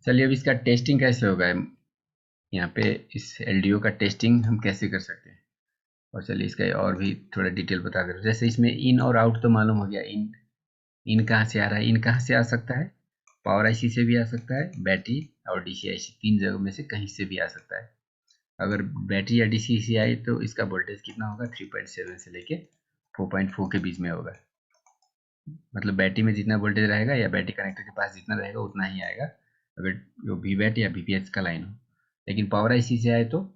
चलिए अब इसका टेस्टिंग कैसे होगा, यहाँ पे इस एलडीओ का टेस्टिंग हम कैसे कर सकते हैं। और चलिए इसका और भी थोड़ा डिटेल बता दे रहा हूँ। जैसे इसमें इन और आउट तो मालूम हो गया, इन कहाँ से आ रहा है, इन कहाँ से आ सकता है, पावर आईसी से भी आ सकता है, बैटरी और डीसी आईसी, तीन जगहों में से कहीं से भी आ सकता है। अगर बैटरी या डीसी से आए तो इसका वोल्टेज कितना होगा, 3.7 से लेके 4.4 के बीच में होगा। मतलब बैटरी में जितना वोल्टेज रहेगा या बैटरी कनेक्टर के पास जितना रहेगा उतना ही आएगा, अगर वो वीवैट या वीपीएच का लाइन हो। लेकिन पावर आईसी से आए तो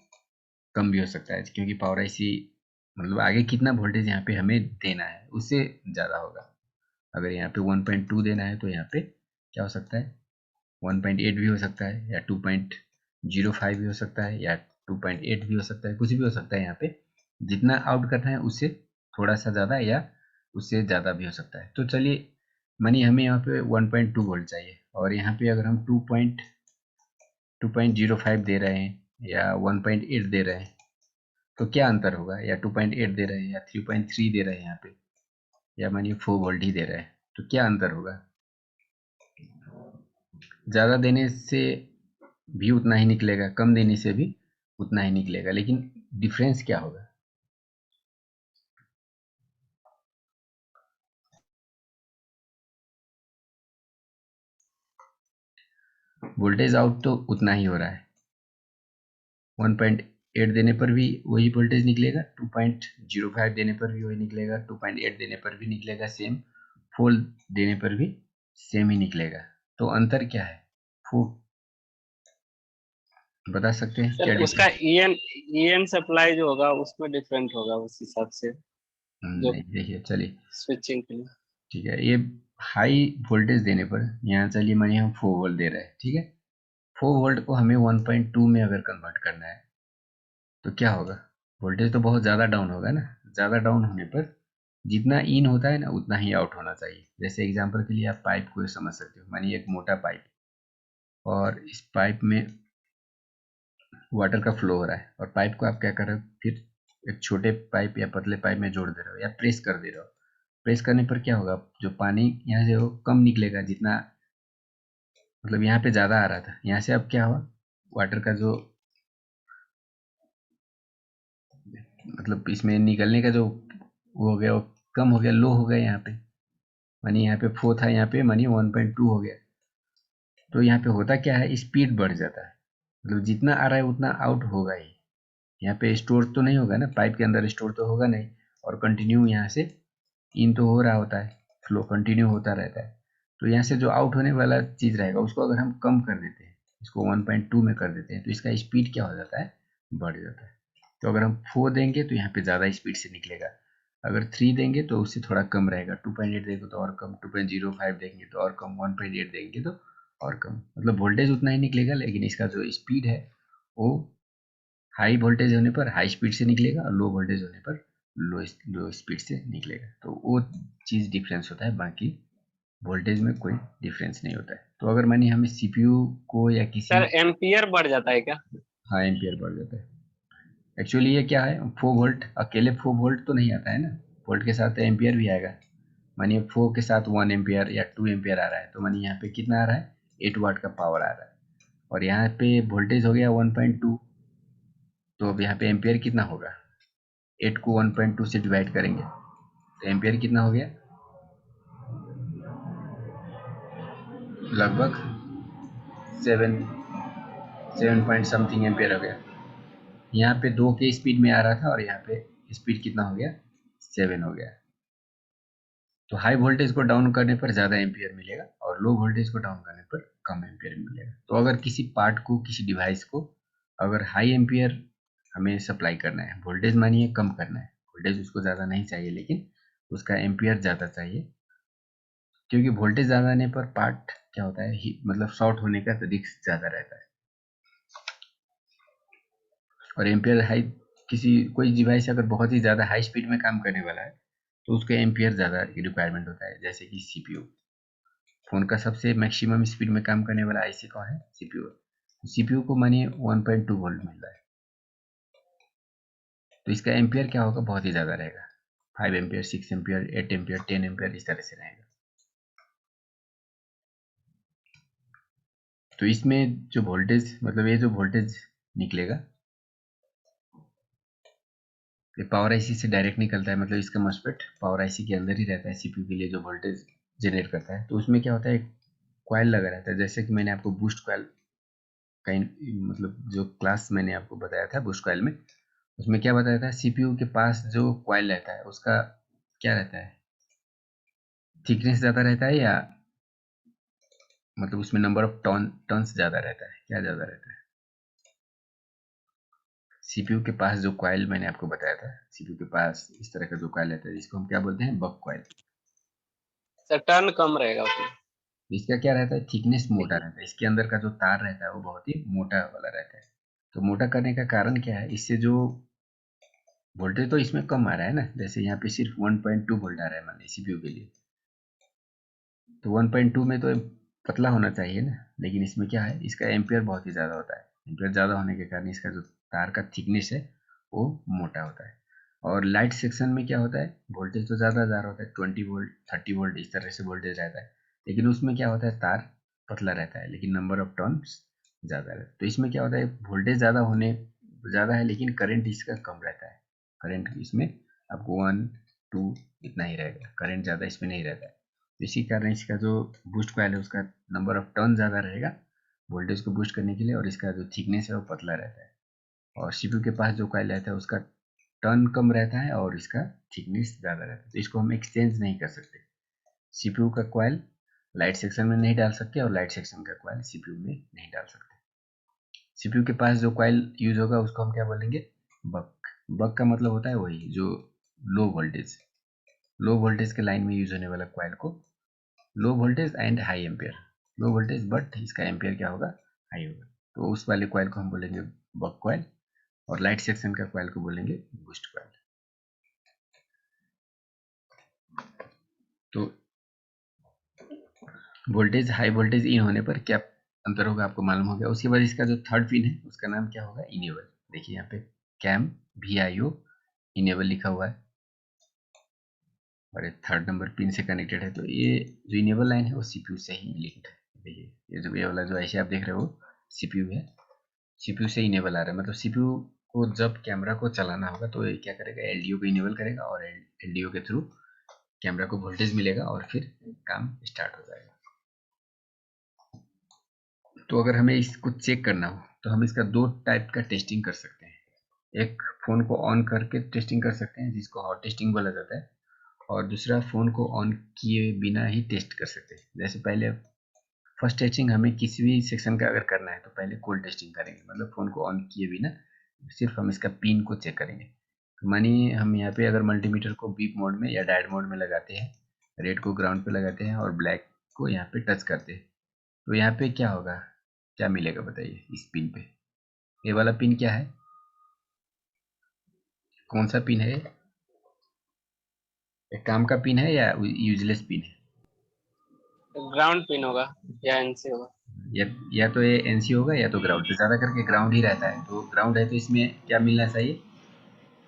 कम भी हो सकता है, क्योंकि पावर आईसी मतलब आगे कितना वोल्टेज यहाँ पे हमें देना है उससे ज़्यादा होगा। अगर यहाँ पे 1.2 देना है तो यहाँ पे क्या हो सकता है, 1.8 भी हो सकता है, या 2.05 भी हो सकता है, या 2.8 भी हो सकता है, कुछ भी हो सकता है। यहाँ पे जितना आउट करना है उससे थोड़ा सा ज़्यादा या उससे ज़्यादा भी हो सकता है। तो चलिए मानिए हमें यहाँ पे 1.2 वोल्ट चाहिए, और यहाँ पे अगर हम 2.05 दे रहे हैं या 1.8 दे रहे हैं तो क्या अंतर होगा, या 2.8 दे रहे हैं या 3.3 दे रहे हैं यहाँ पे, या मानिए 4 वोल्ट ही दे रहे हैं, तो क्या अंतर होगा। ज़्यादा देने से भी उतना ही निकलेगा, कम देने से भी उतना ही निकलेगा, लेकिन डिफरेंस क्या होगा। वोल्टेज आउट तो उतना ही हो रहा है, 1.8 देने पर भी वही वोल्टेज निकलेगा, 2.05 देने पर भी वही निकलेगा, 2.8 देने पर भी निकलेगा सेम, 4 देने पर भी सेम ही निकलेगा। तो अंतर क्या है, वो बता सकते हैं सर क्या उसका डिफरेंस। ईएन सप्लाई जो होगा उसमें डिफरेंट होगा उस हिसाब से, जो नहीं देखिए चलिए, स्विचिंग के लिए। ठीक है, ये हाई वोल्टेज देने पर यहाँ चलिए मानिए हम 4 वोल्ट दे रहे हैं, ठीक है, 4 वोल्ट को हमें 1.2 में अगर कन्वर्ट करना है तो क्या होगा, वोल्टेज तो बहुत ज़्यादा डाउन होगा ना। ज़्यादा डाउन होने पर जितना इन होता है ना उतना ही आउट होना चाहिए। जैसे एग्जांपल के लिए आप पाइप को समझ सकते हो, मानिए एक मोटा पाइप, और इस पाइप में वाटर का फ्लो हो रहा है, और पाइप को आप क्या कर रहे हो, फिर एक छोटे पाइप या पतले पाइप में जोड़ दे रहे हो या प्रेस कर दे रहे हो। प्रेस करने पर क्या होगा, जो पानी यहाँ से वो कम निकलेगा, जितना मतलब यहाँ पे ज़्यादा आ रहा था, यहाँ से अब क्या हुआ, वाटर का जो मतलब इसमें निकलने का जो वो हो गया, वो कम हो गया, लो हो गया यहाँ पे। मानी यहाँ पे 4 था, यहाँ पे मानी 1.2 हो गया। तो यहाँ पे होता क्या है, स्पीड बढ़ जाता है, मतलब जितना आ रहा है उतना आउट होगा ही। यहाँ पे स्टोर तो नहीं होगा ना, पाइप के अंदर स्टोर तो होगा नहीं, और कंटिन्यू यहाँ से इन तो हो रहा होता है, फ्लो कंटिन्यू होता रहता है। तो यहाँ से जो आउट होने वाला चीज़ रहेगा उसको अगर हम कम कर देते हैं, इसको 1.2 में कर देते हैं, तो इसका स्पीड क्या हो जाता है, बढ़ जाता है। तो अगर हम 4 देंगे तो यहाँ पे ज़्यादा स्पीड से निकलेगा, अगर 3 देंगे तो उससे थोड़ा कम रहेगा, 2.8 देंगे तो और कम, 2.05 देंगे तो और कम, 1.8 देंगे तो और कम। मतलब वोल्टेज उतना ही निकलेगा, लेकिन इसका जो स्पीड है वो हाई वोल्टेज होने पर हाई स्पीड से निकलेगा, और लो वोल्टेज होने पर लो स्पीड से निकलेगा। तो वो चीज़ डिफरेंस होता है, बाकी वोल्टेज में कोई डिफरेंस नहीं होता है। तो अगर मानिए हमें सीपीयू को या किसी, सर एम्पियर बढ़ जाता है क्या? हाँ एम्पियर बढ़ जाता है। एक्चुअली ये क्या है, 4 वोल्ट अकेले 4 वोल्ट तो नहीं आता है ना, वोल्ट के साथ एम्पियर भी आएगा। मानिए 4 के साथ 1 एम्पियर या 2 एम्पियर आ रहा है, तो मानिए यहाँ पे कितना आ रहा है, 8 वाट का पावर आ रहा है, और यहाँ पे वोल्टेज हो गया 1.2। तो अब यहाँ पे एम्पियर कितना होगा, 8 को 1.2 से डिवाइड करेंगे तो एम्पियर कितना हो गया, लगभग 7 7 पॉइंट समथिंग एम्पियर हो गया। यहाँ पे 2 के स्पीड में आ रहा था, और यहाँ पे स्पीड कितना हो गया, 7 हो गया। तो हाई वोल्टेज को डाउन करने पर ज़्यादा एम्पियर मिलेगा, और लो वोल्टेज को डाउन करने पर कम एम्पियर मिलेगा। तो अगर किसी पार्ट को, किसी डिवाइस को अगर हाई एम्पियर हमें सप्लाई करना है, वोल्टेज मानिए कम करना है, वोल्टेज उसको ज़्यादा नहीं चाहिए लेकिन उसका एम्पियर ज़्यादा चाहिए, क्योंकि वोल्टेज ज़्यादा आने पर पार्ट क्या होता है, मतलब शॉर्ट होने का रिस्क ज़्यादा रहता है। और एम्पियर हाई, किसी कोई डिवाइस अगर बहुत ही ज़्यादा हाई स्पीड में काम करने वाला है तो उसके एम्पियर ज़्यादा रिक्वायरमेंट होता है। जैसे कि सीपीयू, फ़ोन का सबसे मैक्सिमम स्पीड में काम करने वाला आईसी कौन है, सीपीयू। सीपीयू को मानिए 1.2 वोल्ट मिल रहा है, तो इसका एम्पियर क्या होगा, बहुत ही ज़्यादा रहेगा, 5 एम्पियर, 6 एम्पियर, 8 एम्पियर, 10 एम्पियर, इस तरह से रहेगा। तो इसमें जो वोल्टेज, मतलब ये जो वोल्टेज निकलेगा ये पावर आईसी से डायरेक्ट निकलता है, मतलब इसका मॉस्फेट पावर आईसी के अंदर ही रहता है, सीपीयू के लिए जो वोल्टेज जनरेट करता है। तो उसमें क्या होता है, एक कॉइल लगा रहता है, जैसे कि मैंने आपको बूस्ट कॉइल का मतलब जो क्लास मैंने आपको बताया था बूस्ट कॉइल में, उसमें क्या बताया था, सीपीयू के पास जो कॉइल रहता है उसका क्या रहता है, थिकनेस ज़्यादा रहता है, या मतलब उसमें नंबर ऑफ टर्न्स ज़्यादा रहता है, क्या ज़्यादा रहता है। सीपीयू के पास जो कॉइल मैंने आपको बताया था, सीपीयू के पास इस तरह का जो कॉइल रहता है जिसको हम क्या बोलते हैं, बक कॉइल। सर टर्न कम रहेगा उसमें। इसका क्या रहता है, थिकनेस मोटा रहता है, इसके अंदर का जो तार रहता है वो बहुत ही मोटा वाला रहता है। तो मोटा करने का कारण क्या है, इससे जो वोल्टेज तो इसमें कम आ रहा है ना, जैसे यहाँ पे सिर्फ 1.2 वोल्ट आ रहा है मान लीजिए सीपीयू के लिए, तो 1.2 में तो पतला होना चाहिए ना, लेकिन इसमें क्या है, इसका एम्पियर बहुत ही ज़्यादा होता है। एम्पियर ज़्यादा होने के कारण इसका जो तार का थिकनेस है वो मोटा होता है। और लाइट सेक्शन में क्या होता है, वोल्टेज तो ज़्यादा जा रहा होता है, 20 वोल्ट 30 वोल्ट इस तरह से वोल्टेज रहता है, लेकिन उसमें क्या होता है, तार पतला रहता है लेकिन नंबर ऑफ टर्न्स ज़्यादा रहता है। तो इसमें क्या होता है, वोल्टेज ज़्यादा है लेकिन करंट इसका कम रहता है। करंट इसमें आपको 1 2 इतना ही रहेगा, करंट ज़्यादा इसमें नहीं रहता है। इसी कारण इसका जो बूस्ट कॉइल है उसका नंबर ऑफ टर्न ज़्यादा रहेगा वोल्टेज को बूस्ट करने के लिए, और इसका जो थिकनेस है वो पतला रहता है। और सीपीयू के पास जो कॉइल रहता है उसका टर्न कम रहता है और इसका थिकनेस ज़्यादा रहता है, तो इसको हम एक्सचेंज नहीं कर सकते। सीपीयू का कॉइल लाइट सेक्शन में नहीं डाल सकते और लाइट सेक्शन का कॉइल सीपीयू में नहीं डाल सकते। सीपीयू के पास जो कॉइल यूज होगा उसको हम क्या बोलेंगे, बक। बक का मतलब होता है वही जो लो वोल्टेज के लाइन में यूज होने वाला कॉइल को low voltage and high ampere, low voltage but इसका एम्पियर क्या होगा, हाई होगा, तो उस वाले कॉइल को हम बोलेंगे बक कॉइल, और लाइट सेक्शन का कॉइल को बोलेंगे बूस्ट कॉइल। तो वोल्टेज हाई वोल्टेज इन होने पर क्या अंतर होगा आपको मालूम हो गया। उसके बाद इसका जो थर्ड पिन है उसका नाम क्या होगा, इनेबल। देखिए यहाँ पे कैम VIO इनेबल लिखा हुआ है और एक थर्ड नंबर पिन से कनेक्टेड है। तो ये जो इनेबल लाइन है वो सीपीयू से ही लिंक्ड है। देखिए ये वाला जो ऐसे आप देख रहे हो सीपीयू है, सीपीयू से इनेबल आ रहा है, मतलब सीपीयू को जब कैमरा को चलाना होगा तो ये क्या करेगा, एलडीओ को इनेबल करेगा और एलडीओ के थ्रू कैमरा को वोल्टेज मिलेगा और फिर काम स्टार्ट हो जाएगा। तो अगर हमें इसको चेक करना हो तो हम इसका दो टाइप का टेस्टिंग कर सकते हैं। एक फ़ोन को ऑन करके टेस्टिंग कर सकते हैं जिसको हॉट टेस्टिंग बोला जाता है, और दूसरा फ़ोन को ऑन किए बिना ही टेस्ट कर सकते हैं। जैसे पहले फर्स्ट टेस्टिंग हमें किसी भी सेक्शन का अगर करना है तो पहले कोल्ड टेस्टिंग करेंगे, मतलब फ़ोन को ऑन किए बिना सिर्फ हम इसका पिन को चेक करेंगे। तो मानिए हम यहाँ पे अगर मल्टीमीटर को बीप मोड में या डायड मोड में लगाते हैं, रेड को ग्राउंड पे लगाते हैं और ब्लैक को यहाँ पे टच करते हैं, तो यहाँ पे क्या होगा, क्या मिलेगा बताइए इस पिन पे। ये वाला पिन क्या है, कौन सा पिन है ये, एक काम का पिन है या यूजलेस पिन है। ग्राउंड पिन होगा या एनसी होगा। या तो ये एनसी होगा या तो ग्राउंड, तो ज़्यादा करके ग्राउंड ही रहता है, तो ग्राउंड है तो इसमें क्या मिलना चाहिए,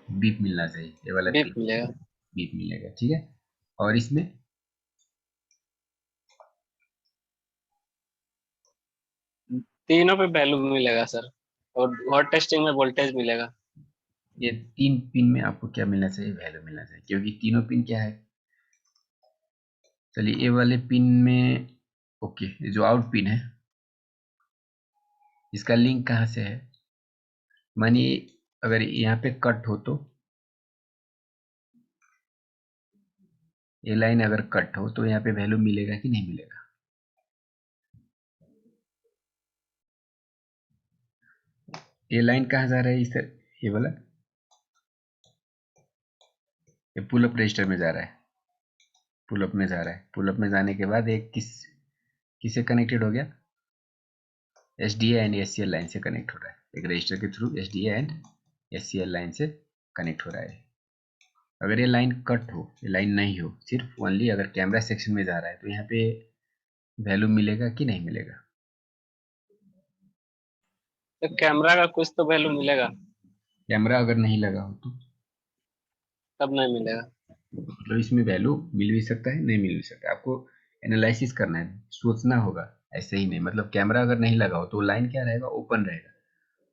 बीप मिलना चाहिए, ये वाला बीप पिन मिलेगा। बीप मिलेगा, ठीक है। और इसमें तीनों पे वैल्यू मिलेगा सर, और हॉट टेस्टिंग में वोल्टेज मिलेगा। ये तीन पिन में आपको क्या मिलना चाहिए, वैल्यू मिलना चाहिए, क्योंकि तीनों पिन क्या है। चलिए ये वाले पिन में ओके, ये जो आउट पिन है इसका लिंक कहाँ से है, मानिए अगर यहाँ पे कट हो तो ये लाइन अगर कट हो तो यहाँ पे वैल्यू मिलेगा कि नहीं मिलेगा। ये लाइन कहाँ जा रहा है, इस ये वाला ये पुल अप रजिस्टर में जा रहा है, पुल अप में जा रहा है, पुल अप में जाने के बाद एक किससे कनेक्टेड हो गया, SDA एंड SCL लाइन से कनेक्ट हो रहा है, एक रजिस्टर के through SDA and SCL line से कनेक्ट हो रहा है। अगर ये लाइन कट हो, ये लाइन नहीं हो, सिर्फ ओनली अगर कैमरा सेक्शन में जा रहा है तो यहाँ पे वैल्यू मिलेगा कि नहीं मिलेगा। तो कैमरा का कुछ तो वैल्यू मिलेगा। कैमरा अगर नहीं लगा हो तो तब नहीं मिलेगा। मतलब इसमें वैल्यू मिल भी सकता है नहीं मिल भी सकता है, आपको एनालिसिस करना है, सोचना होगा, ऐसे ही नहीं, मतलब कैमरा अगर नहीं लगा हो तो लाइन क्या रहेगा, ओपन रहेगा,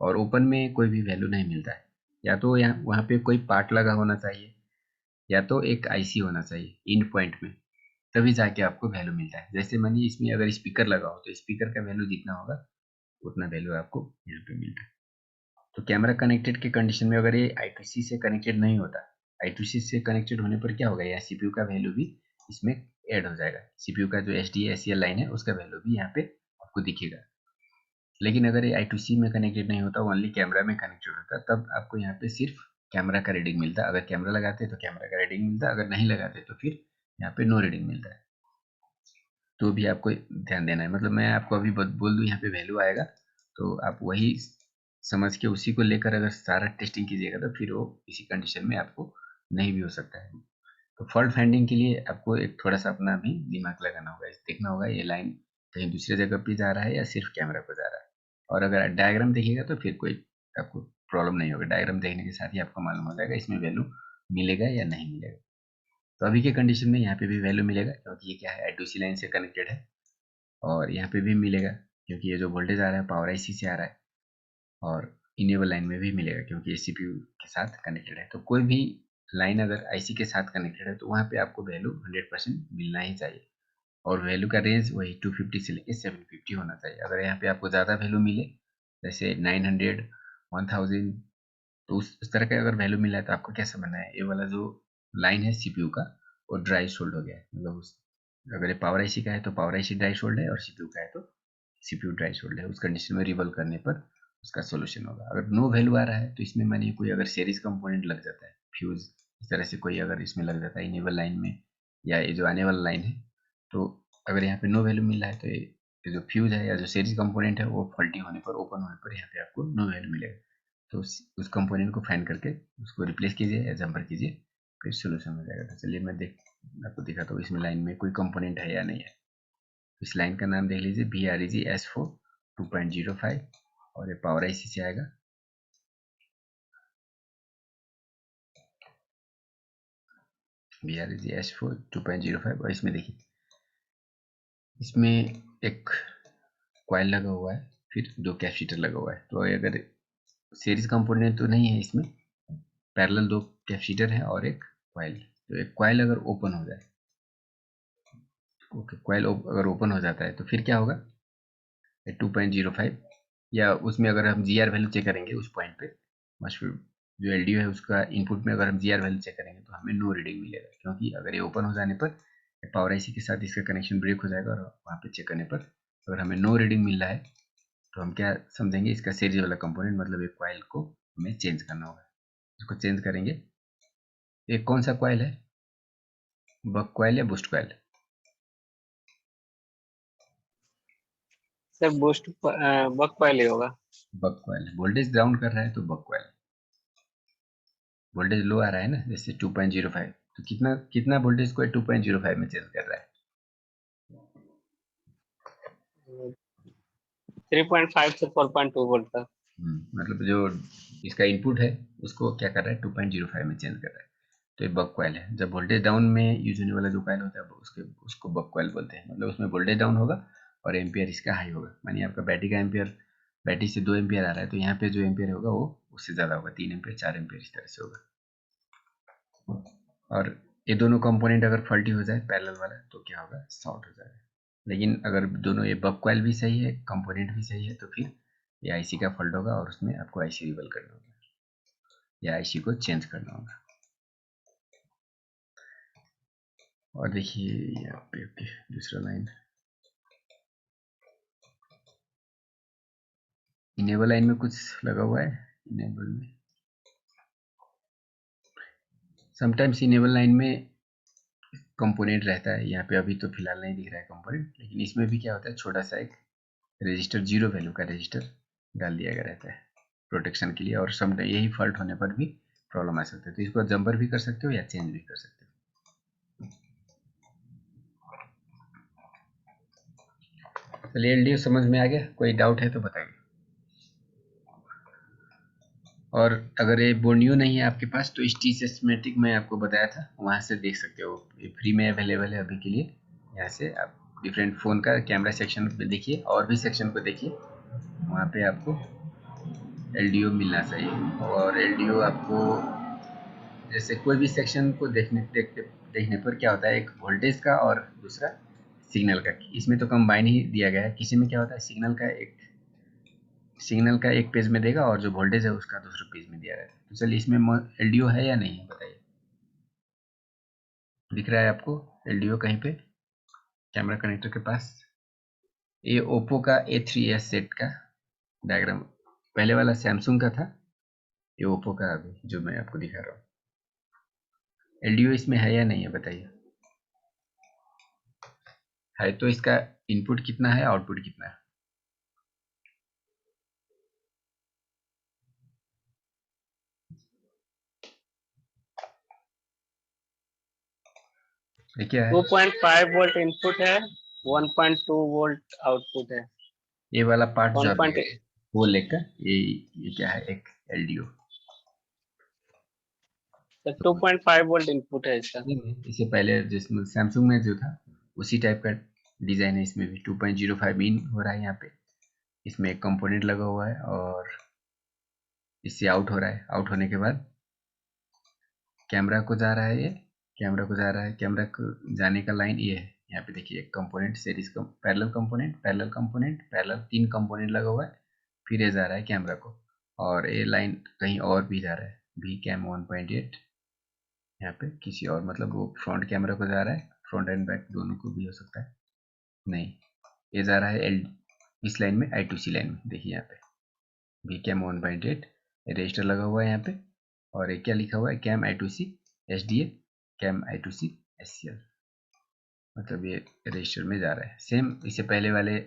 और ओपन में कोई भी वैल्यू नहीं मिलता है। या तो यहाँ वहाँ पे कोई पार्ट लगा होना चाहिए, या तो एक आईसी होना चाहिए इन पॉइंट में, तभी जाके आपको वैल्यू मिलता है। जैसे मानिए इसमें अगर स्पीकर लगा हो तो स्पीकर का वैल्यू जितना होगा उतना वैल्यू आपको यहाँ पे मिलता है। तो कैमरा कनेक्टेड के कंडीशन में अगर ये I2C से कनेक्टेड नहीं होता, I2C से कनेक्टेड होने पर क्या होगा, यहाँ सीपीयू का वैल्यू भी इसमें ऐड हो जाएगा। सीपीयू का जो HDACL लाइन है उसका वैल्यू भी यहाँ पे आपको दिखेगा। लेकिन अगर ये I2C में कनेक्टेड नहीं होता, ओनली कैमरा में कनेक्टेड होता, तब आपको यहाँ पे सिर्फ कैमरा का रीडिंग मिलता। अगर कैमरा लगाते तो कैमरा का रीडिंग मिलता, अगर नहीं लगाते तो फिर यहाँ पे नो रीडिंग मिलता है। तो भी आपको ध्यान देना है, मतलब मैं आपको अभी बोल दूँ यहाँ पे वैल्यू आएगा, तो आप वही समझ के उसी को लेकर अगर सारा टेस्टिंग कीजिएगा तो फिर वो इसी कंडीशन में आपको नहीं भी हो सकता है। तो फॉल्ट फाइंडिंग के लिए आपको एक थोड़ा सा अपना भी दिमाग लगाना होगा, देखना होगा ये लाइन कहीं दूसरी जगह पे जा रहा है या सिर्फ कैमरा पे जा रहा है। और अगर डायग्राम देखिएगा तो फिर कोई आपको प्रॉब्लम नहीं होगा, डायग्राम देखने के साथ ही आपको मालूम हो जाएगा इसमें वैल्यू मिलेगा या नहीं मिलेगा। तो अभी के कंडीशन में यहाँ पे भी वैल्यू मिलेगा, क्योंकि ये क्या है, I2C लाइन से कनेक्टेड है, और यहाँ पे भी मिलेगा क्योंकि ये जो वोल्टेज आ रहा है पावर IC से आ रहा है, और इनेबल लाइन में भी मिलेगा क्योंकि ये CPU के साथ कनेक्टेड है। तो कोई भी लाइन अगर IC के साथ कनेक्टेड है तो वहाँ पे आपको वैल्यू 100% मिलना ही चाहिए, और वैल्यू का रेंज वही 250 से लेके 750 होना चाहिए। अगर यहाँ पे आपको ज़्यादा वैल्यू मिले, जैसे 900, 1000, तो उस तरह का अगर वैल्यू मिला है तो आपको क्या समझना है, ये वाला जो लाइन है CPU का वो ड्राई शोल्ड हो गया है। मतलब उस अगर ये पावर IC का है तो पावर IC ड्राई शोल्ड है, और CPU का है तो CPU ड्राई शोल्ड है। उस कंडीशन में रिवॉल्व करने पर उसका सोल्यूशन होगा। अगर नो वैल्यू आ रहा है तो इसमें मानिए कोई अगर सीरीज कंपोनेंट लग जाता है, फ्यूज इस तरह से कोई अगर इसमें लग जाता है इनेबल लाइन में, या ये जो आने वाला लाइन है, तो अगर यहाँ पे नो वैल्यू मिल रहा है तो ये जो फ्यूज है या जो सीरीज कंपोनेंट है वो फॉल्टी होने पर, ओपन होने पर यहाँ पे आपको नो वैल्यू मिलेगा। तो उस कंपोनेंट को फाइंड करके उसको रिप्लेस कीजिए या जंपर कीजिए, फिर सोल्यूशन हो जाएगा। तो चलिए मैं आपको दिखाता हूँ इसमें लाइन में कोई कंपोनेंट है या नहीं है। इस लाइन का नाम देख लीजिए BREG S4 2.05, और ये पावर IC से आएगा। BREG S4 2.05, और इसमें देखिए इसमें एक कॉइल लगा हुआ है, फिर 2 कैपेसिटर लगा हुआ है। तो अगर सीरीज कंपोनेंट तो नहीं है इसमें, पैरेलल 2 कैपेसिटर है और एक कॉइल। तो एक कॉइल अगर ओपन हो जाए, ओके, कॉइल अगर ओपन हो जाता है तो फिर क्या होगा, 2.05, या उसमें अगर हम GR वैल्यू चेक करेंगे उस पॉइंट पे, फिर जो LDO है उसका इनपुट में अगर हम GR वैल्यू चेक करेंगे तो हमें नो रीडिंग मिलेगा, क्योंकि अगर ये ओपन हो जाने पर पावर IC के साथ इसका कनेक्शन ब्रेक हो जाएगा, और वहाँ पे चेक करने पर अगर हमें नो रीडिंग मिल रहा है तो हम क्या समझेंगे, इसका सीरीज वाला कंपोनेंट मतलब एक कॉइल को हमें चेंज करना होगा। इसको चेंज करेंगे। एक कौन सा कॉइल है, बक कॉइल या बूस्ट कॉइल? सर बूस्ट बक पहले होगा। बक कॉइल। वोल्टेज डाउन कर रहा है तो बक कॉइल। वोल्टेज लो आ रहा है ना, जैसे 2.05, तो कितना कितना वोल्टेज को 2.05 में चेंज कर रहा है? 3.5 से 4.2 वोल्ट तक। मतलब जो इसका इनपुट है उसको क्या कर रहा है, 2.05 में चेंज कर रहा है। तो ये बक कॉइल है। जब वोल्टेज डाउन में यूज होने वाला जो कॉइल होता है उसको बक कॉइल बोलते हैं। मतलब उसमें वोल्टेज डाउन होगा और एम्पियर इसका हाई होगा। मानिए आपका बैटरी का एम्पियर, बैटरी से 2 एम्पियर आ रहा है, तो यहाँ पे जो एम्पियर होगा वो उससे ज़्यादा होगा, 3 एम्पियर 4 एम्पियर इस तरह से होगा। और ये दोनों कंपोनेंट अगर फॉल्टी हो जाए पैरेलल वाला तो क्या होगा, शॉर्ट हो जाएगा। लेकिन अगर दोनों, ये बक कॉइल भी सही है, कंपोनेंट भी सही है, तो फिर ये IC का फॉल्ट होगा और उसमें आपको IC रिवल करना होगा या IC को चेंज करना होगा। और देखिए यहाँ पे ओके, दूसरा लाइन इनेबल लाइन में कुछ लगा हुआ है। इनेबल में समटाइम्स इनेबल लाइन में कंपोनेंट रहता है, यहाँ पे अभी तो फिलहाल नहीं दिख रहा है कंपोनेंट, लेकिन इसमें भी क्या होता है, छोटा सा एक रजिस्टर, 0 वैल्यू का रजिस्टर डाल दिया गया रहता है प्रोटेक्शन के लिए। और सम यही फॉल्ट होने पर भी प्रॉब्लम आ सकती है, तो इसको जंपर भी कर सकते हो या चेंज भी कर सकते हो। चलिए LDO समझ में आ गया, कोई डाउट है तो बताइए। और अगर ये बोर्नियो नहीं है आपके पास तो ST सिस्टमेटिक मैं आपको बताया था, वहाँ से देख सकते हो, ये फ्री में अवेलेबल है अभी के लिए, यहाँ से आप डिफरेंट फ़ोन का कैमरा सेक्शन पे देखिए, और भी सेक्शन को देखिए, वहाँ पे आपको LDO मिलना चाहिए। और LDO आपको जैसे कोई भी सेक्शन को देखने पर क्या होता है, एक वोल्टेज का और दूसरा सिग्नल का, इसमें तो कंबाइन ही दिया गया है। किसी में क्या होता है, सिग्नल का एक पेज में देगा और जो वोल्टेज है उसका दूसरे पेज में दिया रहता है। तो चलिए इसमें LDO है या नहीं है बताइए। दिख रहा है आपको LDO कहीं पे कैमरा कनेक्टर के पास? ये ओप्पो का A3s सेट का डायग्राम, पहले वाला सैमसंग का था, ये ओप्पो का अभी जो मैं आपको दिखा रहा हूँ। LDO इसमें है या नहीं है बताइए। है तो इसका इनपुट कितना है, आउटपुट कितना है? ये क्या है? 2.5 वोल्ट इनपुट है, 1.2 वोल्ट आउटपुट है। ये वाला पार्ट जो आप 1. वो लेकर ये क्या है, एक LDO। 2.5 वोल्ट इनपुट है इसका। इससे पहले जिसमें सैमसंग में जो था उसी टाइप का डिजाइन है, इसमें भी 2.05 इन हो रहा है यहाँ पे। इसमें एक कंपोनेंट लगा हुआ है और इससे आउट हो रहा है। आउट होने के बाद कैमरा को जा रहा है, ये कैमरा को जा रहा है, कैमरा को जाने का लाइन ये है। यहाँ पे देखिए एक component series parallel component, parallel component, parallel, 3 component लगा हुआ है। फिर ये जा रहा है कैमरा को, और ये लाइन कहीं और भी जा रहा है, भी कैम 1.8 यहाँ पे किसी और, मतलब वो फ्रंट कैमरा को जा रहा है, फ्रंट एंड बैक दोनों को भी हो सकता है। नहीं, ये जा रहा है इस लाइन में, I2C लाइन में। देखिए यहाँ पे भी कैम 1.8 रजिस्टर लगा हुआ है यहाँ पे, और ये क्या लिखा हुआ है, cam I2C SDA, cam I2C SCL, मतलब ये रजिस्टर में जा रहा है। सेम इससे पहले वाले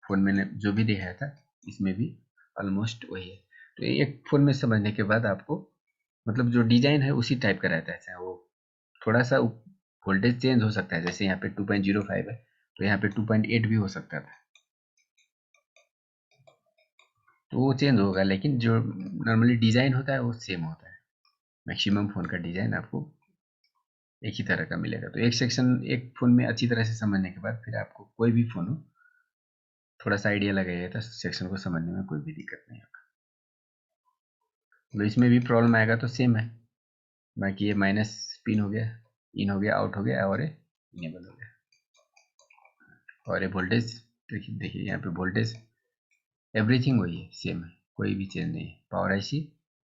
फ़ोन में जो भी दिखाया था, इसमें भी ऑलमोस्ट वही है। तो एक फ़ोन में समझने के बाद आपको, मतलब जो डिज़ाइन है उसी टाइप का रहता है। ऐसा वो थोड़ा सा वोल्टेज चेंज हो सकता है, जैसे यहाँ पे 2.05 है तो यहाँ पे 2.8 भी हो सकता था, तो वो चेंज होगा, लेकिन जो नॉर्मली डिज़ाइन होता है वो सेम होता है। मैक्सिमम फ़ोन का डिज़ाइन आपको एक ही तरह का मिलेगा। तो एक सेक्शन एक फ़ोन में अच्छी तरह से समझने के बाद फिर आपको कोई भी फ़ोन हो, थोड़ा सा आइडिया लगेगा तो सेक्शन को समझने में कोई भी दिक्कत नहीं होगा। तो इसमें भी प्रॉब्लम आएगा तो सेम है। बाकी ये माइनस पिन हो गया, इन हो गया, आउट हो गया, और ये इनेबल हो गया। और ये वोल्टेज देखिए, यहाँ पे वोल्टेज एवरीथिंग वही है, सेम है, कोई भी चेंज नहीं है। पावर IC,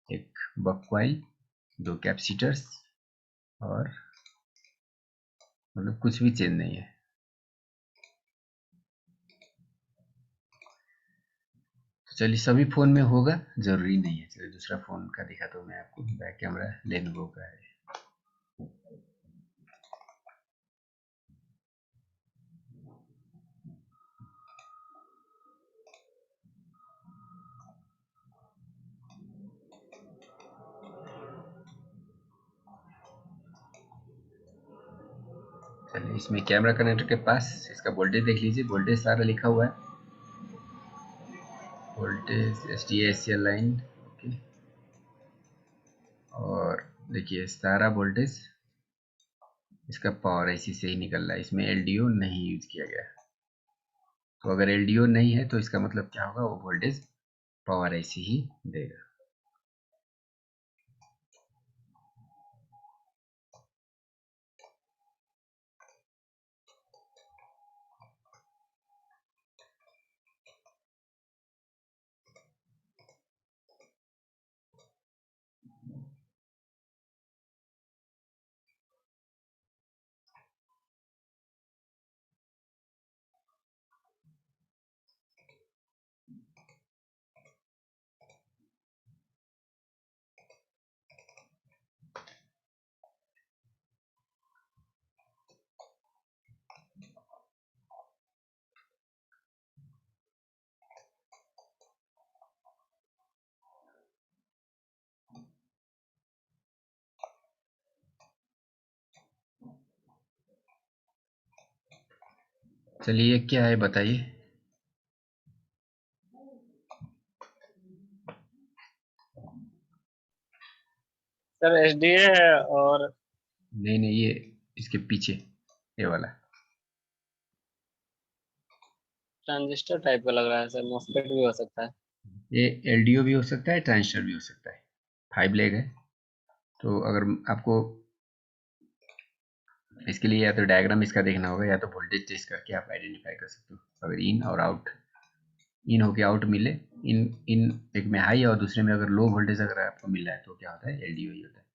एक बक कॉइल, 2 कैपेसिटर्स, और मतलब कुछ भी चेंज नहीं है। तो चलिए सभी फ़ोन में होगा ज़रूरी नहीं है। चलिए दूसरा फ़ोन का दिखाता हूँ मैं आपको। बैक कैमरा लेनोवो का है। चलिए इसमें कैमरा कनेक्टर के पास इसका वोल्टेज देख लीजिए। वोल्टेज सारा लिखा हुआ है, voltage SDA SCL line, okay. और देखिए सारा वोल्टेज इसका पावर IC से ही निकल रहा है, इसमें LDO नहीं यूज किया गया। तो अगर LDO नहीं है तो इसका मतलब क्या होगा, वो वोल्टेज पावर IC ही देगा। चलिए ये क्या है बताइए। सर SDA है, और नहीं नहीं, ये इसके पीछे, ये वाला ट्रांजिस्टर टाइप का लग रहा है सर, मॉसफेट भी हो सकता है। ये एलडीओ भी हो सकता है, ट्रांजिस्टर भी हो सकता है। 5 लेग है। तो अगर आपको इसके लिए या तो डायग्राम इसका देखना होगा या तो वोल्टेज टेस्ट करके आप आइडेंटिफाई कर सकते हो। अगर इन और आउट, इन होके आउट मिले, इन इन एक में हाई और दूसरे में अगर लो वोल्टेज अगर आपको मिल रहा है तो क्या होता है, एलडीओ ही होता है।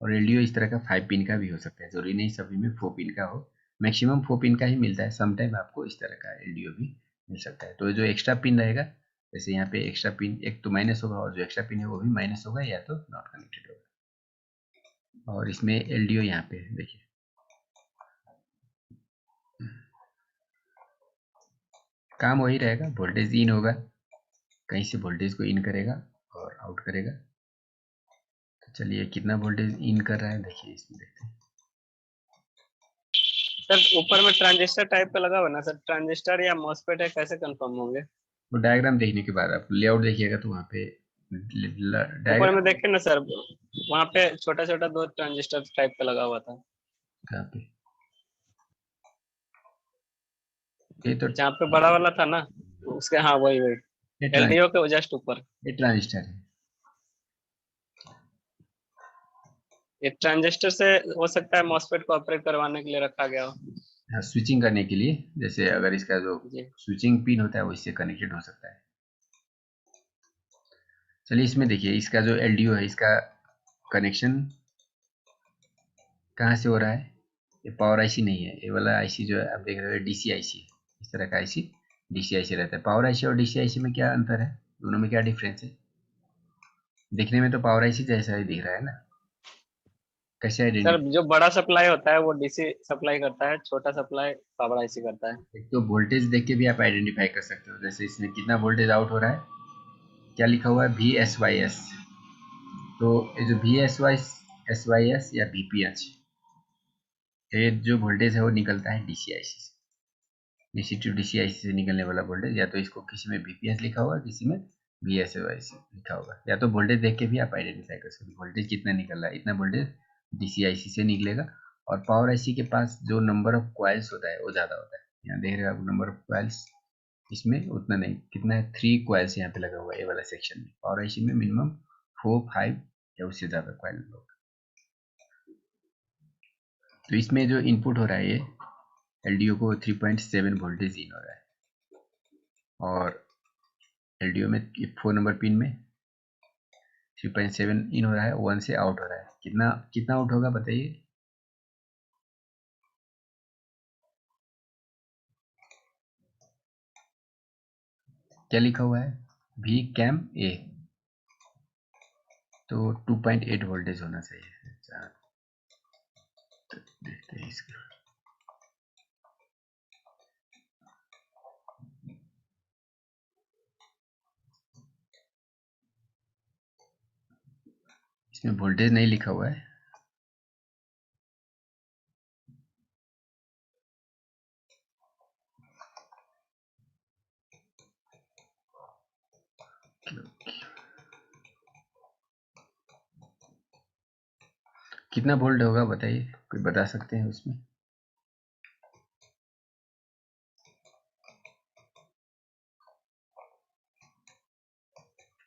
और एलडीओ इस तरह का 5 पिन का भी हो सकता है, जरूरी नहीं सभी में 4 पिन का हो। मैक्सिमम 4 पिन का ही मिलता है, समटाइम आपको इस तरह का एलडीओ भी मिल सकता है। तो जो एक्स्ट्रा पिन रहेगा, जैसे यहाँ पे एक्स्ट्रा पिन एक तो माइनस होगा और जो एक्स्ट्रा पिन है वो भी माइनस होगा या तो नॉट कनेक्टेड होगा। और इसमें एलडीओ यहाँ पे देखिए, काम वही रहेगा, वोल्टेज इन होगा, कहीं से वोल्टेज को इन करेगा और आउट करेगा। तो चलिए कितना वोल्टेज इन कर रहा है देखिए, इसमें देखते हैं। सर ऊपर में ट्रांजिस्टर टाइप का लगा हुआ ना सर, ट्रांजिस्टर या मॉसफेट है, कैसे कंफर्म होंगे? वो डायग्राम देखने के बाद आप लेआउट देखिएगा तो वहाँ पे ऊपर में डायग्राम देखे ना सर, वहाँ पे छोटा छोटा 2 ट्रांजिस्टर टाइप का लगा हुआ था। कहाँ पे, ये तो जहाँ पे बड़ा वाला था ना, उसके, हाँ वही वही, ये एलडीओ के जस्ट ऊपर। ट्रांजिस्टर है। ये ट्रांजिस्टर से हो सकता है मॉसफेट को ऑपरेट करवाने के लिए रखा गया हो। हाँ, स्विचिंग करने के लिए, जैसे अगर इसका जो जी। स्विचिंग पिन होता है वो इससे कनेक्टेड हो सकता है। चलिए इसमें देखिए, इसका जो एलडीओ है इसका कनेक्शन कहाँ से हो रहा है, ये पावर आईसी नहीं है, ये वाला आईसी जो है आप देख रहे हो डीसी आईसी है। इस तरह का आईसी डीसी आईसी रहता है। पावर आईसी और डीसी आईसी में क्या अंतर है, दोनों में क्या डिफरेंस है? दिखने में तो पावर आईसी जैसा ही दिख रहा है ना, कैसे सर आइडेंटिफाई? जो बड़ा सप्लाई होता है वो डीसी सप्लाई करता है, छोटा सप्लाई पावर आईसी करता है। एक तो वोल्टेज देख के भी आप आइडेंटिफाई कर सकते हो, जैसे इसमें कितना वोल्टेज आउट हो रहा है, क्या लिखा हुआ है, वी एस वाई एस। तो ये जो वी एस वाई एस या वी पी एच, ये जो वोल्टेज है वो निकलता है डीसीआईसी से, डीसी टू डीसीआईसी से निकलने वाला वोल्टेज। या तो इसको किसी में वीपीएस लिखा होगा, किसी में वीएसवाई लिखा होगा। या तो वोल्टेज देख के भी आप आइडेंटिफाई कर सकते हो वोल्टेज कितना निकल रहा है, इतना वोल्टेज डीसीआईसी से निकलेगा। और पावर आईसी के पास जो नंबर ऑफ क्वाइल्स होता है वो ज़्यादा होता है। यहाँ देख रहे हो आप नंबर ऑफ क्वाइल्स, इसमें उतना नहीं, कितना है, 3 क्वाइल्स यहाँ पे लगा हुआ है ये वाला सेक्शन में। पावर आईसी में मिनिमम 4 5 या उससे ज़्यादा क्वाइल होगा। तो इसमें जो इनपुट हो रहा है ये एलडीओ को 3.7 वोल्टेज इन हो रहा है, और एलडीओ में 4 नंबर पिन में 3.7 इन हो रहा है, 1 से आउट हो रहा है। कितना कितना आउट होगा बताइए? क्या लिखा हुआ है, वी कैम ए, तो 2.8 वोल्टेज होना चाहिए। अच्छा, तो देखते हैं इसका। इसमें वोल्टेज नहीं लिखा हुआ है, कितना वोल्ट होगा बताइए, कोई बता सकते हैं उसमें?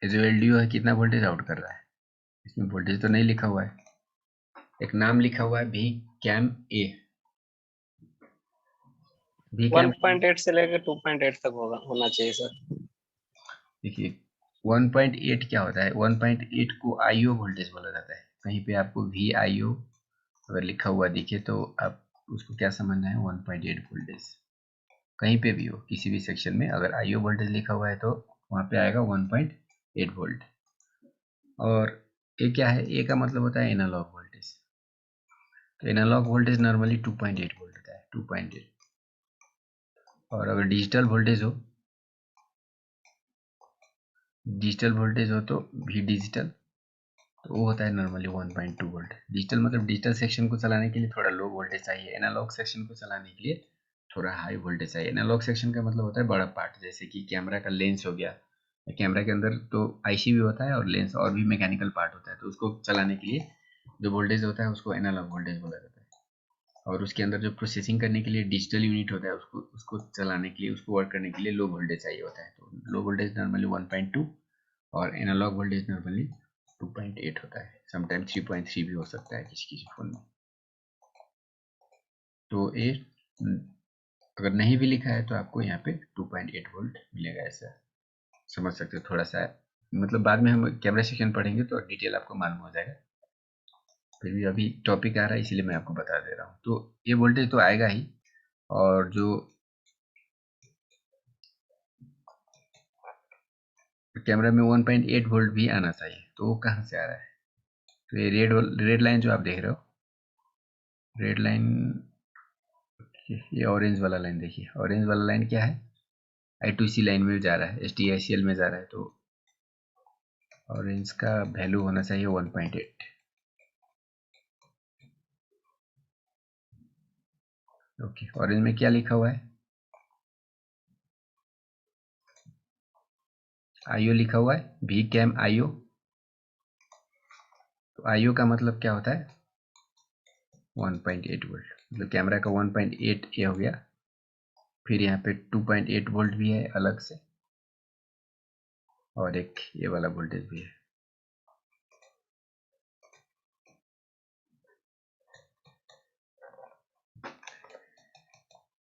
ये जो एलडीओ है कितना वोल्टेज आउट कर रहा है, इसमें वोल्टेज तो नहीं लिखा हुआ है। एक नाम लिखा हुआ है V cam A, V cam. 1.8 से लेकर 2.8 तक होगा, होना चाहिए सर। देखिए 1.8 क्या होता है, 1.8 को आईओ वोल्टेज बोला जाता है। कहीं पे आपको वी आईओ अगर लिखा हुआ दिखे तो आप उसको क्या समझना है, 1.8 वोल्टेज। कहीं पे भी हो, किसी भी सेक्शन में अगर आईओ वोल्टेज लिखा हुआ है तो वहाँ पे आएगा 1.8 वोल्ट। और ए क्या है, ए का मतलब होता है एनालॉग वोल्टेज। तो एनालॉग वोल्टेज नॉर्मली 2.8 वोल्ट होता है, 2.8। और अगर डिजिटल वोल्टेज हो तो वी डिजिटल, तो वो होता है नॉर्मली 1.2 वोल्ट। डिजिटल मतलब डिजिटल सेक्शन को चलाने के लिए थोड़ा लो वोल्टेज चाहिए, एनालॉग सेक्शन को चलाने के लिए थोड़ा हाई वोल्टेज चाहिए। एनालॉग सेक्शन का मतलब होता है बड़ा पार्ट, जैसे कि कैमरा का लेंस हो गया। कैमरा के अंदर तो आईसी भी होता है और लेंस और भी मैकेनिकल पार्ट होता है, तो उसको चलाने के लिए जो वोल्टेज होता है उसको एनालॉग वोल्टेज बोला जाता है। और उसके अंदर जो प्रोसेसिंग करने के लिए डिजिटल यूनिट होता है, उसको उसको चलाने के लिए, उसको वर्क करने के लिए लो वोल्टेज चाहिए होता है। तो लो वोल्टेज नॉर्मली 1.2 और एनालॉग वोल्टेज नॉर्मली 2.8 होता है, समटाइम 3.3 भी हो सकता है किसी किसी फ़ोन में। तो ये अगर नहीं भी लिखा है तो आपको यहाँ पे 2.8 वोल्ट मिलेगा, ऐसा समझ सकते हो। थोड़ा सा मतलब बाद में हम कैमरा सेक्शन पढ़ेंगे तो डिटेल आपको मालूम हो जाएगा, फिर भी अभी टॉपिक आ रहा है इसीलिए मैं आपको बता दे रहा हूँ। तो ये वोल्टेज तो आएगा ही, और जो कैमरा में 1.8 वोल्ट भी आना चाहिए, तो वो कहाँ से आ रहा है? तो ये रेड लाइन जो आप देख रहे हो, रेड लाइन, ये ऑरेंज वाला लाइन देखिए, ऑरेंज वाला लाइन क्या है? I2C लाइन में जा रहा है, STICL में जा रहा है, तो ऑरेंज का वैल्यू होना चाहिए 1.8। ओके, ऑरेंज में क्या लिखा हुआ है? IO लिखा हुआ है, V कैम IO। तो IO का मतलब क्या होता है? 1.8 वोल्ट, मतलब कैमरा का 1.8 ये हो गया। फिर यहाँ पे 2.8 वोल्ट भी है अलग से, और एक ये वाला वोल्टेज भी है।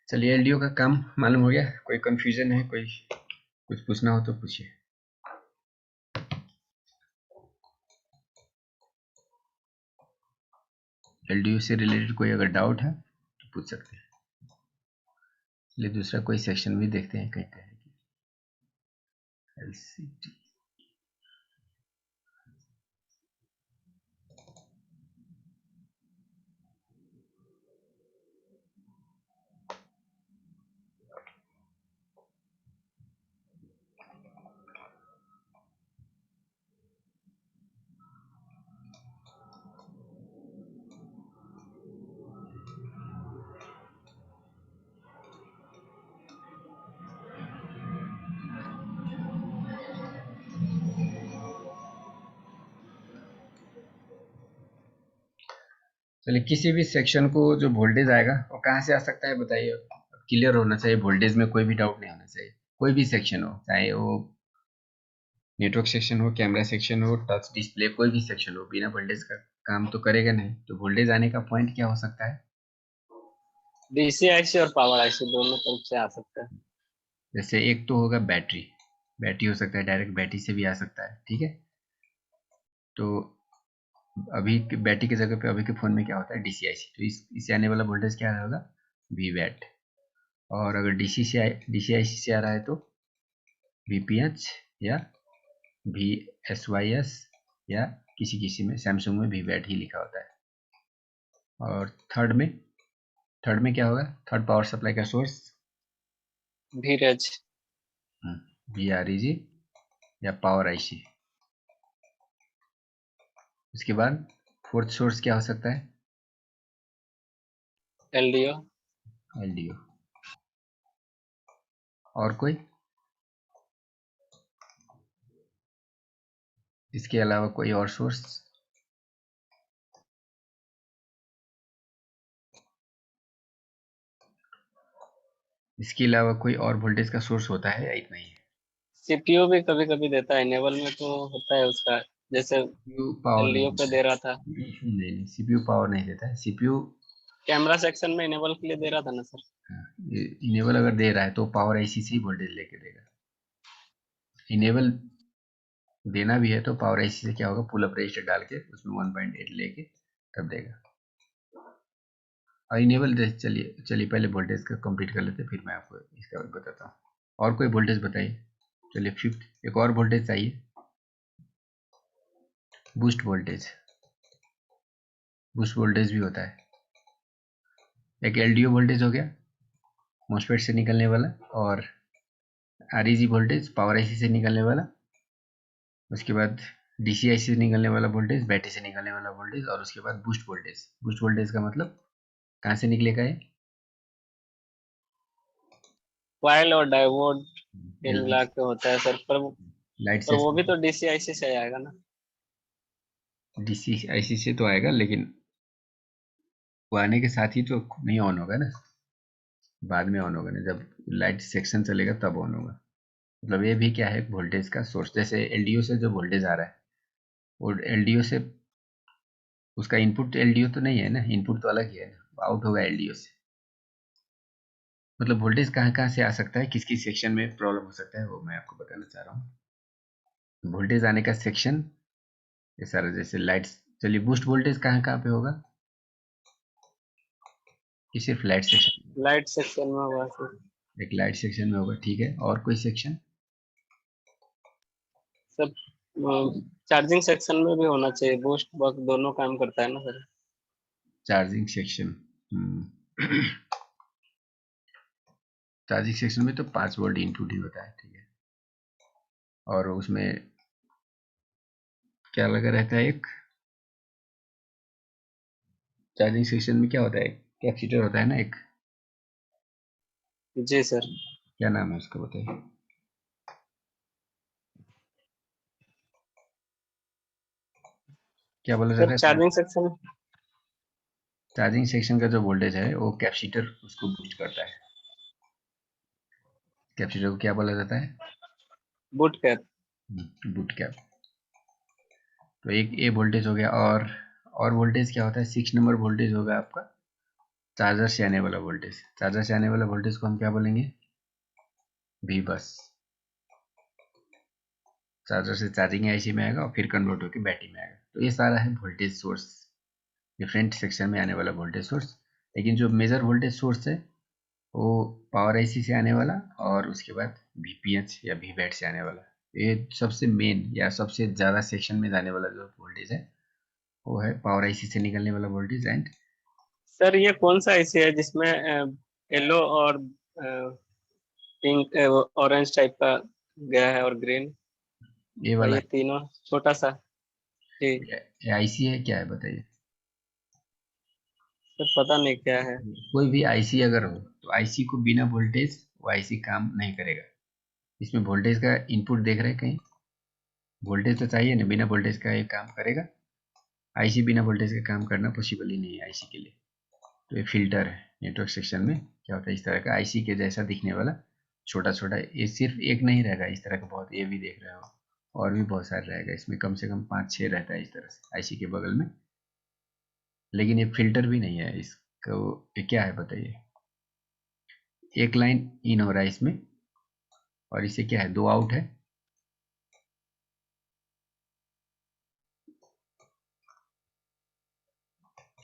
चलिए, LDO का काम मालूम हो गया। कोई कंफ्यूजन है, कोई कुछ पूछना हो तो पूछिए। LDO से रिलेटेड कोई अगर डाउट है तो पूछ सकते हैं। चलिए दूसरा कोई सेक्शन भी देखते हैं, कहते हैं कि LCD। चलिए, किसी भी सेक्शन को जो वोल्टेज आएगा वो कहाँ से आ सकता है बताइए। क्लियर होना चाहिए, वोल्टेज में कोई भी डाउट नहीं होना चाहिए। कोई भी सेक्शन हो, चाहे वो नेटवर्क सेक्शन हो, कैमरा सेक्शन हो, टच डिस्प्ले, कोई भी सेक्शन हो, बिना वोल्टेज का काम तो करेगा नहीं। तो वोल्टेज आने का पॉइंट क्या हो सकता है? DCIC और पावर IC दोनों तरफ से आ सकता है। जैसे एक तो होगा बैटरी, बैटरी हो सकता है, डायरेक्ट बैटरी से भी आ सकता है, ठीक है। तो अभी बैटरी की जगह पे अभी के फ़ोन में क्या होता है? DCIC। तो इससे आने वाला वोल्टेज क्या होगा? V वैट। और अगर DCIC से आ रहा है तो VPH या VSYS, या किसी किसी में, सैमसंग में V वैट ही लिखा होता है। और थर्ड में क्या होगा? थर्ड पावर सप्लाई का सोर्स VREG। VREG या पावर IC। उसके बाद फोर्थ सोर्स क्या हो सकता है? LDO। LDO। और कोई इसके अलावा कोई और सोर्स? इसके अलावा कोई और वोल्टेज का सोर्स होता है या इतना ही है? CPU भी कभी कभी देता है, इनेबल में तो होता है उसका, जैसे CPU पावर नहीं LDO पे देता दे है। रहा था। नहीं, CPU पावर नहीं देता है। CPU कैमरा सेक्शन में इनेबल के लिए दे रहा था ना सर। इनेबल अगर दे रहा है तो पावर IC से ही वोल्टेज लेके देगा। इनेबल देना भी है तो पावर IC से क्या होगा? पुल अप रजिस्टर डाल के उसमें 1.8 लेके तब देगा। और इनेबल दे, चलिए चलिए पहले वोल्टेज का कंप्लीट कर लेते, फिर मैं आपको इसका बताता हूँ। और कोई वोल्टेज बताइए। चलिए फिफ्थ, एक और वोल्टेज चाहिए, बूस्ट वोल्टेज। बूस्ट वोल्टेज भी होता है। एक LDO वोल्टेज हो गया, मॉसफेट से निकलने वाला, और REG वोल्टेज पावर IC से निकलने वाला। उसके बाद DCIC से निकलने वाला वोल्टेज, बैटरी से निकलने वाला वोल्टेज, और उसके बाद बूस्ट वोल्टेज। बूस्ट वोल्टेज का मतलब कहाँ से निकलेगा ये? वाइल और डायोड ये इन मिला के होता है सर, लाइट पर से, वो भी तो DCIC से आएगा ना। DCIC से तो आएगा, लेकिन वो आने के साथ ही तो नहीं ऑन होगा ना, बाद में ऑन होगा ना, जब लाइट सेक्शन चलेगा तब ऑन होगा। मतलब ये भी क्या है, वोल्टेज का सोर्स। जैसे एलडीओ से जो वोल्टेज आ रहा है, वो एलडीओ से, उसका इनपुट एलडीओ तो नहीं है ना, इनपुट तो अलग ही है ना, आउट होगा एलडीओ से। मतलब वोल्टेज कहाँ कहाँ से आ सकता है, किस किस सेक्शन में प्रॉब्लम हो सकता है, वो मैं आपको बताना चाह रहा हूँ। वोल्टेज आने का सेक्शन ये सारा, जैसे लाइट्स, चलिए बूस्ट वोल्टेज कहाँ कहाँ पे होगा, कि सिर्फ लाइट सेक्शन, लाइट सेक्शन में हुआ सर। एक लाइट सेक्शन में होगा, ठीक है, और कोई सेक्शन? सब चार्जिंग सेक्शन में भी होना चाहिए, बूस्ट बक दोनों काम करता है ना sir. Charging section, charging section में तो 5 वोल्ट इनपुट ही होता है, ठीक है, और उसमें क्या लगा रहता है, एक चार्जिंग सेक्शन में क्या होता है, कैपेसिटर होता है ना एक, जी सर। क्या नाम है उसका बताइए, क्या बोला सर जाता है? Charging section. चार्जिंग सेक्शन का जो वोल्टेज है वो कैपेसिटर उसको बूस्ट करता है, कैपेसिटर को क्या बोला जाता है? Boot cap. Boot cap. तो एक ए वोल्टेज हो गया, और वोल्टेज क्या होता है, 6 नंबर वोल्टेज होगा आपका, चार्जर से आने वाला वोल्टेज, चार्जर से आने वाला वोल्टेज को हम क्या बोलेंगे, वी बस। चार्जर से चार्जिंग आईसी में आएगा और फिर कन्वर्ट होकर बैटरी में आएगा। तो ये सारा है वोल्टेज सोर्स, डिफरेंट सेक्शन में आने वाला वोल्टेज सोर्स। लेकिन जो मेजर वोल्टेज सोर्स है वो पावर आईसी से आने वाला, और उसके बाद वीपीएच या वीवैट से आने वाला। ये सबसे मेन या सबसे ज़्यादा सेक्शन में जाने वाला जो वोल्टेज है वो है पावर आईसी से निकलने वाला वोल्टेज। एंड सर ये कौन सा आईसी है जिसमें येलो और पिंक ऑरेंज टाइप का गया है और ग्रीन, ये और वाला ये तीनों छोटा सा। जी। ये आईसी है, क्या है बताइए? सर पता नहीं क्या है। कोई भी आईसी अगर हो तो आईसी को बिना वोल्टेज वो आईसी काम नहीं करेगा। इसमें वोल्टेज का इनपुट देख रहे हैं कहीं, वोल्टेज तो चाहिए ना, बिना वोल्टेज का ये काम करेगा? आईसी बिना वोल्टेज का काम करना पॉसिबल ही नहीं है आईसी के लिए। तो ये फिल्टर है, नेटवर्क सेक्शन में क्या होता है, इस तरह का आईसी के जैसा दिखने वाला छोटा छोटा, ये सिर्फ एक नहीं रहेगा इस तरह का, बहुत ये भी देख रहे हो, और भी बहुत सारे रहेगा इसमें, कम से कम 5-6 रहता है इस तरह से आईसी के बगल में। लेकिन ये फिल्टर भी नहीं है इसको, ये क्या है बताइए? एक लाइन इन हो रहा है इसमें, और इसे क्या है, 2 आउट है।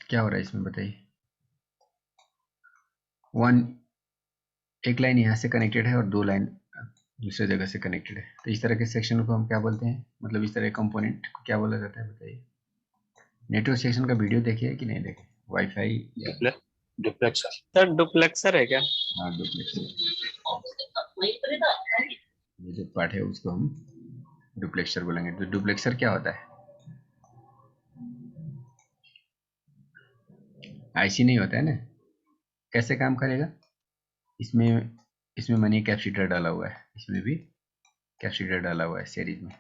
क्या हो रहा है इसमें बताइए? वन, एक लाइन यहाँ से कनेक्टेड है और 2 लाइन दूसरे जगह से कनेक्टेड है। तो इस तरह के सेक्शन को हम क्या बोलते हैं, मतलब इस तरह के कंपोनेंट को क्या बोला जाता है बताइए? नेटवर्क सेक्शन का वीडियो देखे कि नहीं देखे, वाईफाई या डुप्लेक्सर सर, डुप्लेक्सर है क्या? हाँ डुप्लेक्सर, ये जो पार्ट है उसको हम डुप्लेक्सर बोलेंगे। तो डुप्लेक्सर क्या होता है, आईसी नहीं होता है ना, कैसे काम करेगा? इसमें इसमें मानिए कैपेसिटर डाला हुआ है, इसमें भी कैपेसिटर डाला हुआ है सीरीज में।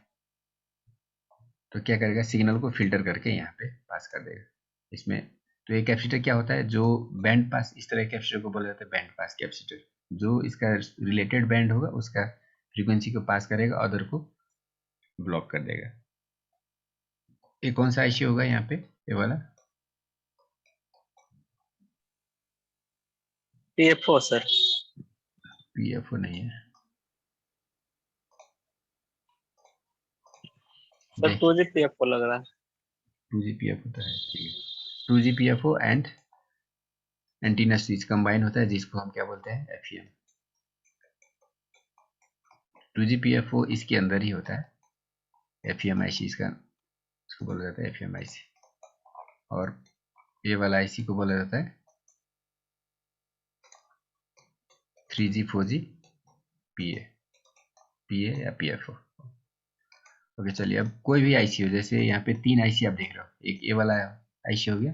तो क्या करेगा, सिग्नल को फिल्टर करके यहाँ पे पास कर देगा इसमें। तो ये कैपेसिटर क्या होता है, जो बैंड पास, इस तरह कैपेसिटर को बोला जाता है बैंड पास कैपेसिटर। जो इसका रिलेटेड बैंड होगा उसका फ्रीक्वेंसी को पास करेगा, अदर को ब्लॉक कर देगा। ये कौन सा आईसी होगा यहाँ पे, ये वाला? PFO sir. पीएफओ नहीं है, सर देखिए 2G पीएफओ लग रहा है। 2GPFO तो है, ठीक है। 2GPFO and antenna switch combine होता है, जिसको हम क्या बोलते हैं, एफईएम। 2GPFO इसके अंदर ही होता है, एफईएम आईसी इसका, इसको बोला जाता है एफईएम आईसी। और ये वाला आईसी को बोला जाता है 3G 4G पीए, पीए या पीएफओ। ओके चलिए, अब कोई भी आईसी हो, जैसे यहाँ पे 3 आईसी आप देख रहे हो, एक ए वाला आईसी हो गया,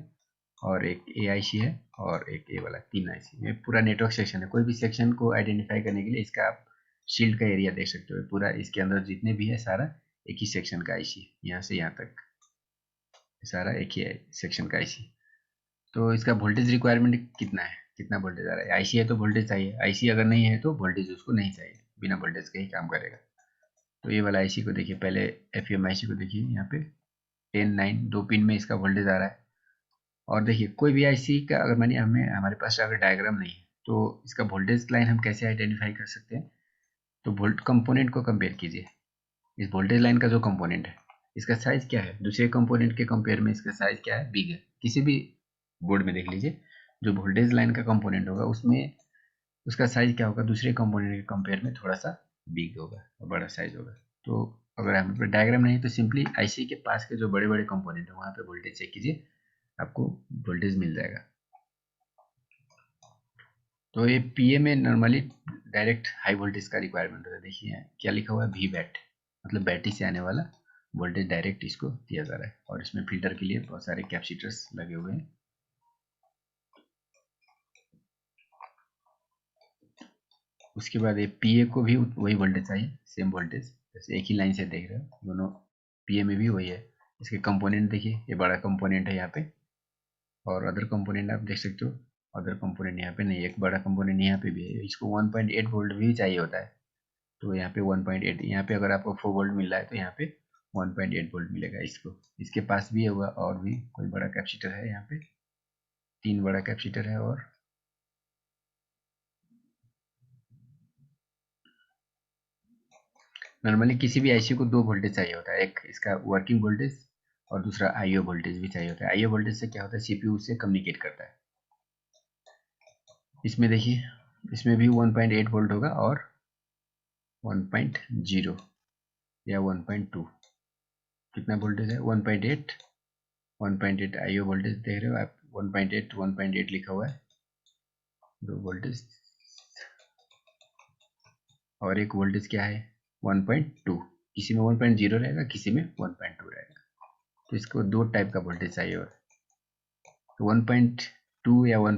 और एक ए आईसी है, और एक ए वाला, 3 आईसी। ये पूरा नेटवर्क सेक्शन है। कोई भी सेक्शन को आइडेंटिफाई करने के लिए इसका आप शील्ड का एरिया देख सकते हो, पूरा इसके अंदर जितने भी है सारा एक ही सेक्शन का आईसी, यहाँ से यहाँ तक सारा एक ही सेक्शन का आईसी। तो इसका वोल्टेज रिक्वायरमेंट कितना है, कितना वोल्टेज आ रहा है। आईसी है तो वोल्टेज चाहिए, आईसी अगर नहीं है तो वोल्टेज उसको नहीं चाहिए, बिना वोल्टेज के ही काम करेगा। तो ये वाला आईसी को देखिए, पहले एफईएम आईसी को देखिए, यहाँ पे 10-9 2 पिन में इसका वोल्टेज आ रहा है। और देखिए कोई भी आईसी का अगर मानिए हमारे पास अगर डायग्राम नहीं है तो इसका वोल्टेज लाइन हम कैसे आइडेंटिफाई कर सकते हैं। तो वोल्ट कंपोनेंट को कंपेयर कीजिए, इस वोल्टेज लाइन का जो कंपोनेंट है इसका साइज क्या है, दूसरे कंपोनेंट के कंपेयर में इसका साइज क्या है, बिग है। किसी भी बोर्ड में देख लीजिए, जो वोल्टेज लाइन का कंपोनेंट होगा उसमें उसका साइज क्या होगा, दूसरे कंपोनेंट के कंपेयर में थोड़ा सा बिग होगा, बड़ा साइज होगा। तो अगर हमें पे डायग्राम नहीं है तो सिंपली आईसी के पास के जो बड़े बड़े कंपोनेंट है वहाँ पे वोल्टेज चेक कीजिए, आपको वोल्टेज मिल जाएगा। तो ये पीए में नॉर्मली डायरेक्ट हाई वोल्टेज का रिक्वायरमेंट होता है। देखिए क्या लिखा हुआ है, वी बैट, मतलब बैटरी से आने वाला वोल्टेज डायरेक्ट इसको दिया जा रहा है। और इसमें फिल्टर के लिए बहुत सारे कैपेसिटर्स लगे हुए हैं। उसके बाद ये पीए को भी वही वोल्टेज चाहिए, सेम वोल्टेज, जैसे एक ही लाइन से देख रहे हो दोनों, पीए में भी वही है। इसके कंपोनेंट देखिए, ये बड़ा कंपोनेंट है यहाँ पे, और अदर कंपोनेंट आप देख सकते हो, अदर कंपोनेंट यहाँ पे नहीं, एक बड़ा कंपोनेंट यहाँ पे भी है। इसको 1.8 वोल्ट भी चाहिए होता है, तो यहाँ पे 1.8, यहाँ पे अगर आपको 4 वोल्ट मिल रहा है तो यहाँ पे 1.8 वोल्ट मिलेगा इसको। इसके पास भी होगा और भी कोई बड़ा कैपेसिटर है, यहाँ पे 3 बड़ा कैपेसिटर है। और नॉर्मली किसी भी आईसी को 2 वोल्टेज चाहिए होता है, एक इसका वर्किंग वोल्टेज और दूसरा आईओ वोल्टेज भी चाहिए होता है। आईओ वोल्टेज से क्या होता है, सीपीयू से कम्युनिकेट करता है। इसमें देखिए, इसमें भी 1.8 वोल्ट होगा और 1.0 या 1.2, कितना वोल्टेज है, 1.8, 1.8 आईओ वोल्टेज देख रहे हो आप, 1.8 1.8 लिखा हुआ है, 2 वोल्टेज। और एक वोल्टेज क्या है, 1.2, किसी में 1.0 रहेगा, किसी में 1.2 रहेगा। तो इसको 2 टाइप का वोल्टेज चाहिए, और 1.2 या 1